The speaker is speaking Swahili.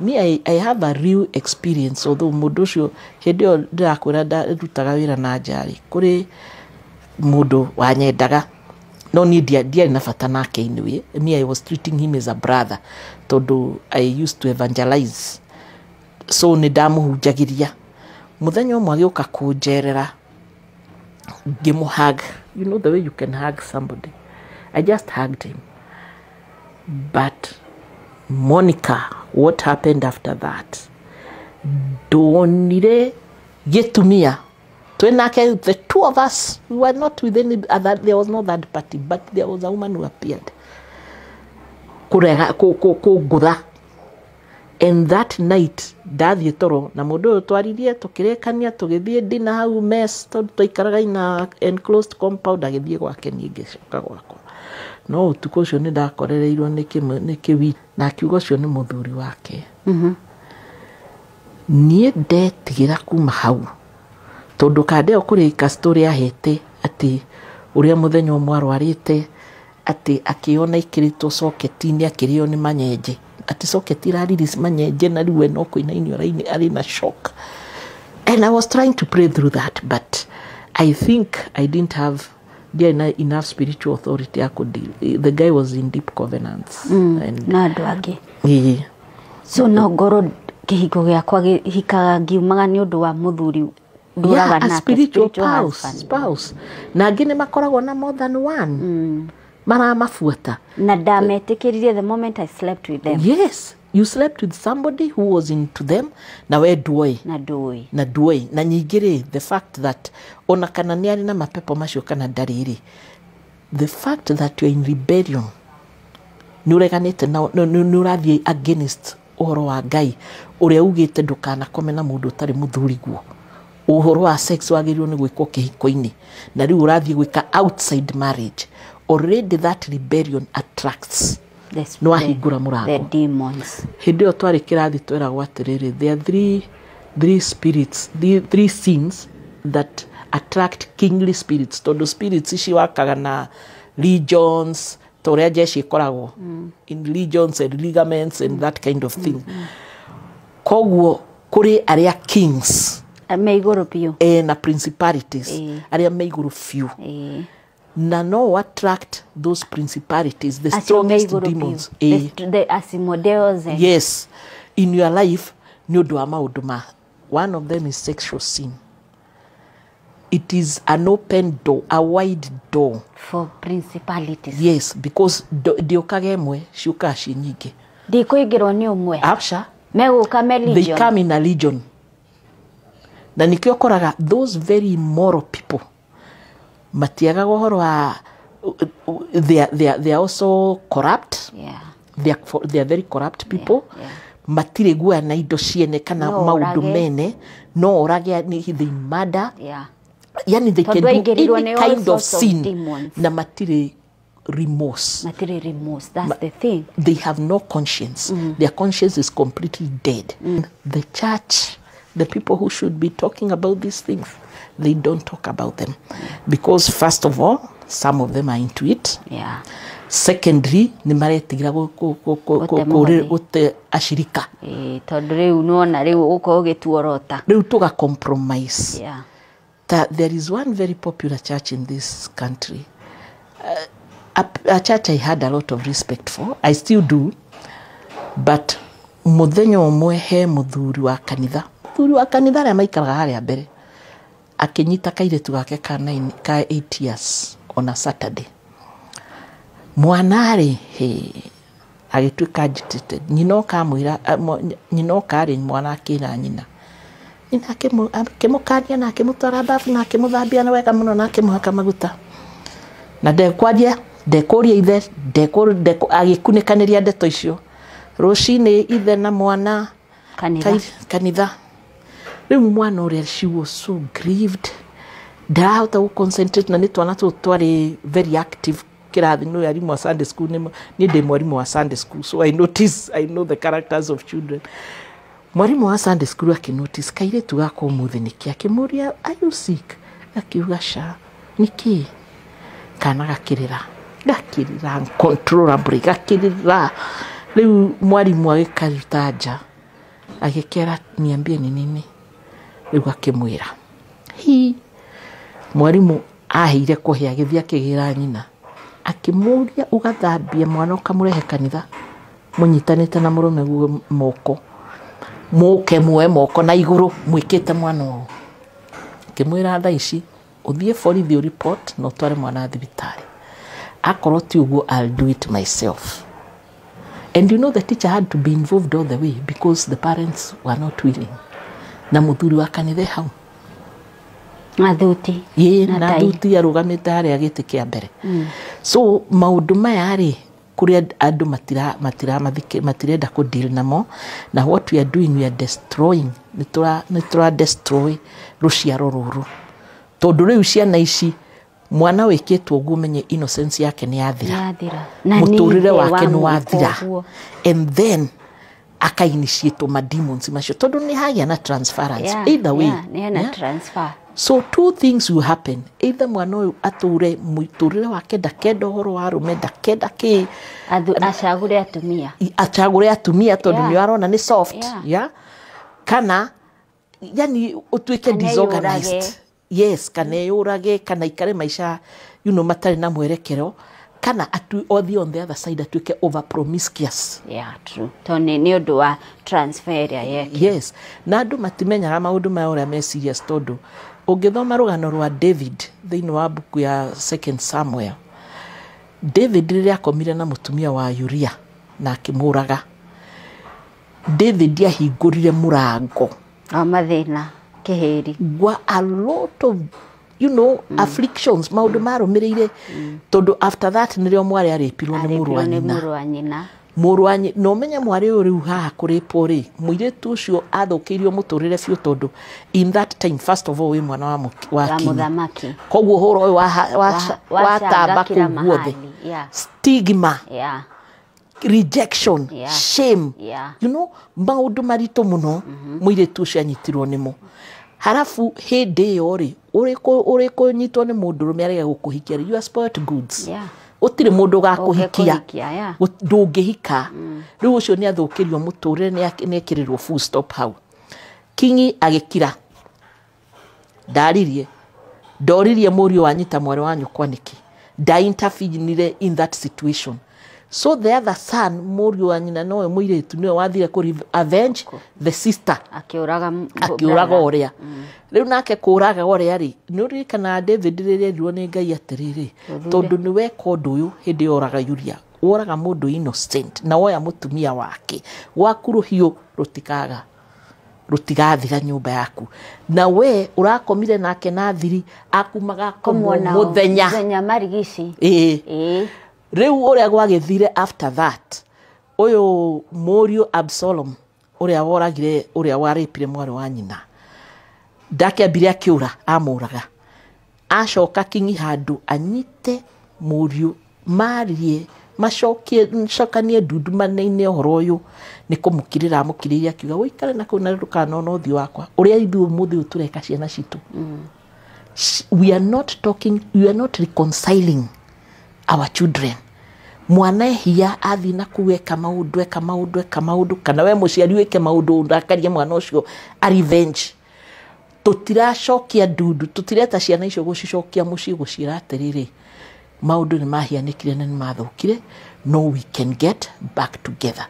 me I have a real experience, although mundu ucio hindi yo ndirakwira ndarutaga wira na njari kuri mundu wanyendaga no ni dia na bata nake anyway. Me I was treating him as a brother tondu I used to evangelize, so ni ndamuhunjagiria. Muthenya umwe agioka kunjerera hug. You know the way you can hug somebody. I just hugged him. But Monica, what happened after that? Donire getumia. The two of us, we were not with any other, there was no third party, but there was a woman who appeared. And that night, dathi toro, na mundu twaririe tukirekania tugithie dinner hau mess, tuikaraga ina enclosed compound agithie gwake ninge coka gwakwa. No utuko ucio ni ndakorereirwo ni kiwi na akiuga ucio ni muthuri wake. Nie ndetigira kuma hau. Tondu kandeo kurika story ahete ati uria muthenya umwe arwarite ati akiona ikirito socket-ini akirio ni manyenje. Ati socket release manyenje na riwe no kuinaini oraini ari na shock. And I was trying to pray through that, but I think I didn't have enough spiritual authority I could deal. The guy was in deep covenants. And na ndwage. Yeah. So no goro kihiko giakwa hikaga ngiumaga ni undu wa muthuri. Yeah, a spiritual spouse. Na ngine makoragwo na more than one. Maramafuata. Na ndametikiririe the moment I slept with them. Yes, you slept with somebody who was into them. Na we duoi. Na duoi. Na nyingire, the fact that ona kana niari na mapepo macio kana dariri. The fact that you're in rebellion. Nureganite na nurathie against uhoro wa Ngai. Uria ugite ndukana kome na mundu utari muthuri guo. Uhoro wa sex wagirirwo ni gwikwo kihiko-ini. Na riu urathie gwika outside marriage. Already that rebellion attracts the demons. Hidio twari kirathi twera atiriri. There are three spirits, three sins that attract kingly spirits. Tondu spirits ici wakaga na legions, toria jeshi ikoragwo in legions and ligaments and that kind of thing. Koguo kuri aria kings meiguru piu na principalities aria meiguru fiu. Na no attract those principalities, the strongest demons. The asimodeos. Yes. In your life, one of them is sexual sin. It is an open door, a wide door. For principalities. Yes, because diokage mwe, shuka shinyike. Dikuigirwo ni umwe. Absha. Meguka me legion. They come in a legion. Na nikio koraga, those very immoral people, matiaga gohoro wa they are also corrupt. Yeah. They are very corrupt people. Yeah. Matire gua na indo ciene kana maudu mene no orage ni they murder. Yeah. Yani they can do any kind of sin. Na matire remorse. That's the thing. They have no conscience. Their conscience is completely dead. The church, the people who should be talking about these things, they don't talk about them. Because first of all, some of them are into it. Yeah. Secondly, ni maretigira gote ashirika. Tondu riu nuona riu uko gituorota. Riu tuga compromise. Yeah. There is one very popular church in this country. A church I had a lot of respect for. I still do. But muthenya umwe he muthuri wa kanitha. Muthuri wa kanitha ria maikaraga haria mbere. Akinyita kairitu gake ka 8 years on a Saturday. Mwanari agituika agitated. Nyina kamwira nyina kari mwana akira nyina. Nyina akimukania na akimutwara bafu na akimuthambia na wega muno na akimuhaka maguta. Na ndekoria ithe agikunikaniria ndeto icio. Rucini ithe na mwana kanitha. Riu mwana uria she was so grieved. Ndahota to concentrate na ni twana twari very active kirathi no yari mo Sunday school ni de mwarimu wa Sunday school, so I know the characters of children. Mwarimu wa Sunday school akinotice kairitu gako muthi niki akimuria are you sick? Akiuga sha niki kana gakirira uncontrollably gakirira. Riu mwarimu agikaruta nja agikera niambie ni nini riu gakimwira hi mwarimu ahire kuhia githia kigira nyina akimuria ugathambia mwana ukamurehe kanitha munyitanite na murume guo moko muke muwe moko na iguru mwikite mwana o kimwira tha ici uthie borithi report no tware mwana thibitari akorwo ti uguo I'll do it myself. And you know the teacher had to be involved all the way because the parents were not willing. Na muthuri wa kanitha hau Mathuti. Na thuti arugamite haria giti kia mbere. So maundu maya ri kuria andu matirenda ku deal namo, na what we are doing, we are destroying, nitura destroy ruciaro ruru. Tondu riu ciana ici mwana wikitwo uguo menye innocence yake ni yathira, muturire wake ni wathira, and then aka initiate ma demons macio tondu ni hagia na transference either way, transfer. So two things will happen, either mwana uyu ature muturire wake ndakenda horo wa rume ndakenda ki achagure atumia tondu ni arona ni soft, kana yani utuike disorganized. Yes, kana yurage kana ikare maisha matari na mwerekero, kana othi on the other side atuike over promiscuous. True. Tone ni undu wa transfer yake. Yes, na andu matimenyaga maundu ma uria me serious tondu ungithoma rugano rwa David thiini wa buku ya 2 Samuel, David riria akomire na mutumia wa Aria na akimuraga, David ahingurire murango mathina kiheri wa a lot of afflictions maundu marumirire tondu after that nirio mwari aripirwo ni muru wa nyina no menya mwari uri haha kuripo ri muiretu ucio athukirio muturire biu tondu in that time first of all we mwana wa muthamaki koguo horo wa tamba kuguothe stigma rejection shame maundu marito muno muiretu ucio anyitirwo nimo. Harafu hindi yo ri uriko nyitwo ni mundu rume arega gukuhikia, you are spoiled goods. Utire mundu ga kuhikia ndungihika. Riu ucio ni athukirio muturire ni ekirirwo full stop hau. Kingi agikira ndoririe murio wanyita mwari wa nyukwa niki intervenire in that situation. So the other son murio wa nyina nowe muiretu niwe wathire ku avenge the sister akiuraga oria. Riu nake kuraga oria ri nuri kana David ririrwo ni Ngai atiriri tondu ni weka undu uyu hindi oraga Uria oraga mundu innocent na woya mutumia wake wakuruhio rutigathira nyumba yaku na we urakomire nake na thiri akumaga muthenya marigici riu uria gwagithire after that uyu murio Absalom uria woragire uria waripire mwari wa nyina ndakiambire akiura amuraga acoka kingi handu anyite murio marie macokanie ndundumane-ini uhoro uyu ni kumukirira amukiriria akiuga wikare na kuna ndukana uthi wakwa uria ithu muthi utureka ciana citu. We are not reconciling our children. Mwana hia athi na kuweka maundu kana we muciari weke maundu ndakaria mwana ucio a revenge. Tutiracokia ndundu tutireta ciana icio gucicokia mucii gucira atiriri maundu ni mahianikire na ni mathukire. No, we can get back together.